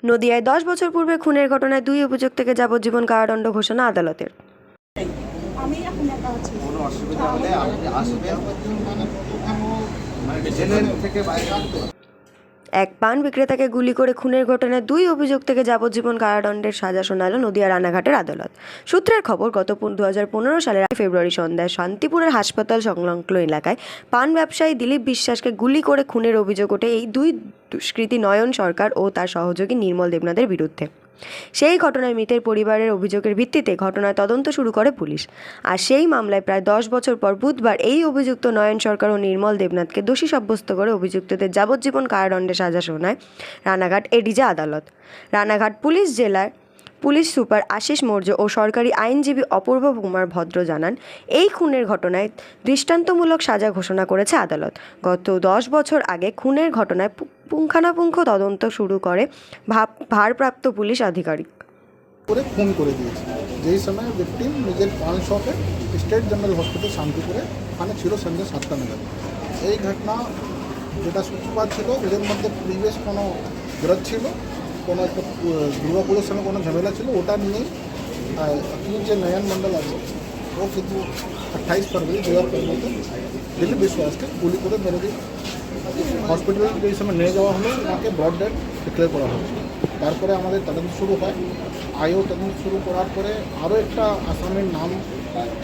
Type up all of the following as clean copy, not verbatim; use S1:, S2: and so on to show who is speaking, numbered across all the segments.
S1: নদিয়ায় 10 বছর পূর্বে খুনের ঘটনায় 2 অভিযুক্তকে যাবজ্জীবন কারাদণ্ড ঘোষণা আদালতের।
S2: আমি এখন একা আছি।
S3: কোনো অসুবিধা হলে আপনি আসবেন, জেলের থেকে বাইরে আসতে হবে।
S1: এক পান বিক্রেতাকে গুলি করে খুনের ঘটনায় 2 অভিযুক্তকে যাবজ্জীবন কারাদণ্ডের সাজা শোনাল নদিয়া রানাঘাটের আদালত। সূত্রের খবর, গত 2015 সালের ফেব্রুয়ারি সন্ধ্যায় শান্তিপুরের হাসপাতাল সংলগ্ন এলাকায় পান ব্যবসায়ী দিলীপ বিশ্বাসকে গুলি করে খুনের অভিযোগ ওঠে এই 2 দুষ্কৃতী নয়ন সরকার ও তার সহযোগী নির্মল দেবনাথের বিরুদ্ধে। সেই ঘটনায় মৃতের পরিবারের অভিযোগের ভিত্তিতে ঘটনার তদন্ত শুরু করে পুলিশ। আর সেই মামলায় প্রায় 10 বছর পর বুধবার এই অভিযুক্ত নয়ন সরকার ও নির্মল দেবনাথকে দোষী সাব্যস্ত করে অভিযুক্তদের যাবজ্জীবন কারাদণ্ডে সাজা শোনায় রানাঘাট এডিজে আদালত। রানাঘাট পুলিশ জেলার পুলিশ সুপার আশিস মৌর্য ও সরকারি আইনজীবী অপূর্ব কুমার ভদ্র জানান, এই খুনের ঘটনায় দৃষ্টান্তমূলক সাজা ঘোষণা করেছে আদালত। গত 10 বছর আগে খুনের ঘটনায় পুঙ্খানুপুঙ্খ তদন্ত শুরু করে ভারপ্রাপ্ত পুলিশ আধিকারিক।
S4: করে খুন করে দিয়েছে। যেই সময় ভিকটিম নিজের পান শপে স্টেট জেনারেল হসপিটাল শান্তিপুরে ওখানে ছিল সন্ধ্যে 7টা নাগাদ। এই ঘটনা যেটা সূত্রপাত ছিল, এদের মধ্যে প্রিভিয়াস কোনো বিরোধ ছিল, কোনো একটা দুর্গাপুজোর সঙ্গে কোনো ঝামেলা ছিল, ওটা নিয়েই যে নয়ন মণ্ডল আছে ও কিন্তু 28 ফরवरी 2015 দিলীপ বিশ্বাসকে গুলি করে মেরে দিয়ে হসপিটালে যেই সময় নিয়ে যাওয়া হলো ওনাকে ব্রড ডেড ডিক্লেয়ার করা হয়েছে। তারপরে আমাদের তদন্ত শুরু হয়। আইও তদন্ত শুরু করার পরে আরও একটা আসামির নাম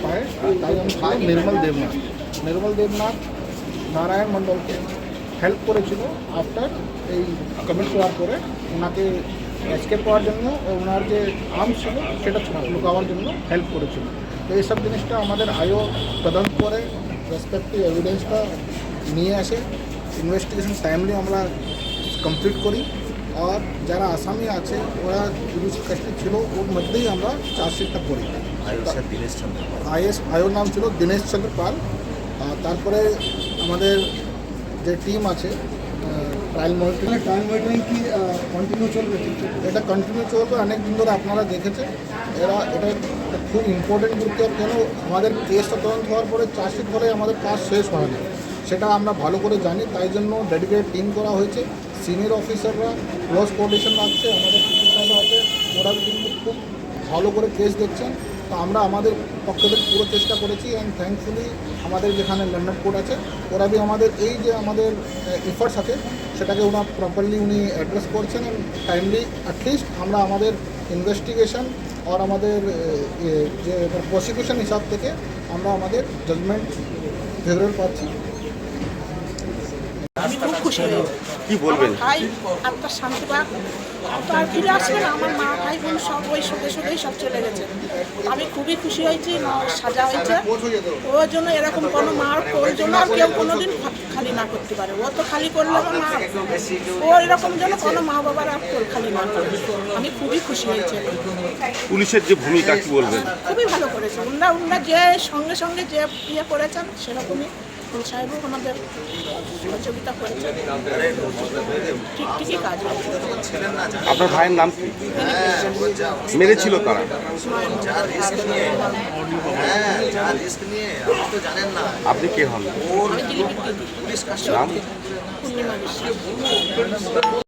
S4: পায়, তাই আমি নির্মল দেবনাথ। নির্মল দেবনাথ নারায়ণ মণ্ডলকে হেল্প করেছিল আফটার এই কমিট করার পরে ওনাকে এসকেপ করার জন্য, ওনার যে আর্ম ছিল সেটা লুকাবার জন্য হেল্প করেছিল। তো এইসব জিনিসটা আমাদের আইও তদন্ত করে রেসপেক্টিভ এভিডেন্সটা নিয়ে আসে, ইনভেস্টিগেশন টাইমলি আমরা কমপ্লিট করি। আর যারা আসামি আছে ওরা পুলিশ কাছে ছিল, ওর মধ্যেই আমরা চার্জশিটটা করি। আয়োর নাম ছিল দীনেশ চন্দ্র পাল। তারপরে আমাদের যে টিম আছে ট্রায়াল মনিটরিং কি কন্টিনিউ চলবে? এটা কন্টিনিউ চলবে, অনেক দিন ধরে আপনারা দেখেছেন। এটা খুব ইম্পর্টেন্ট গুরুত্ব, কেন আমাদের কেসটা তদন্ত হওয়ার পরে চার্জশিট হলে আমাদের কাজ শেষ হয় না, সেটা আমরা ভালো করে জানি। তাই জন্য ডেডিকেটেড টিম করা হয়েছে। সিনিয়র অফিসাররা ক্লোজ কোঅর্ডিনেশন রাখছে, আমাদের টিচাররা আছে, ওরা কিন্তু খুব ভালো করে কেস দেখছেন। তো আমরা আমাদের পক্ষ থেকে পুরো চেষ্টা করেছি অ্যান্ড থ্যাঙ্কফুলি আমাদের যেখানে লন্ডন কোর্ট আছে ওরা বি আমাদের এই যে আমাদের এফার্টস আছে সেটাকে ওরা প্রপারলি উনি অ্যাড্রেস করছেন। অ্যান্ড টাইমলি অ্যাটলিস্ট আমরা আমাদের ইনভেস্টিগেশন আর আমাদের যে প্রসিকিউশন হিসাব থেকে আমরা আমাদের জাজমেন্ট ফেভারেবল পাচ্ছি।
S2: আমি খুব খুশি হয়েছি।
S3: কি বলবেন?
S2: ভাই আপনার শান্তি পাক, তো আর ফিরে আসবে না। আমার মা ভাই বোন সব ওই সঙ্গেই সব চলে গেছে। আমি খুবই খুশি হয়েছি, সাজা হয়েছে। ওর জন্য এরকম কোনো মার প্রয়োজন আর কেউ কোনোদিন খালি না করতে পারে। ও তো খালি করলে না, ও এরকম যেন কোনো মা বাবার আর খালি না করে। আমি খুবই খুশি হয়েছি।
S3: পুলিশের যে ভূমিকা কি বলবেন?
S2: খুবই ভালো করেছে ওনারা যে সঙ্গে সঙ্গে যে ইয়ে করেছেন সেরকমই ফুল সাহেবও আমাদের সহযোগিতা করেছে। ঠিকই কাজ হয়েছে।
S3: আপনার ভাইয়ের নাম কি? মেরেছিল তারা? আপনি কে হন?
S2: আমি দিলীপ দিদি,
S3: নাম?
S2: পূর্ণিমা বিশ্বাস।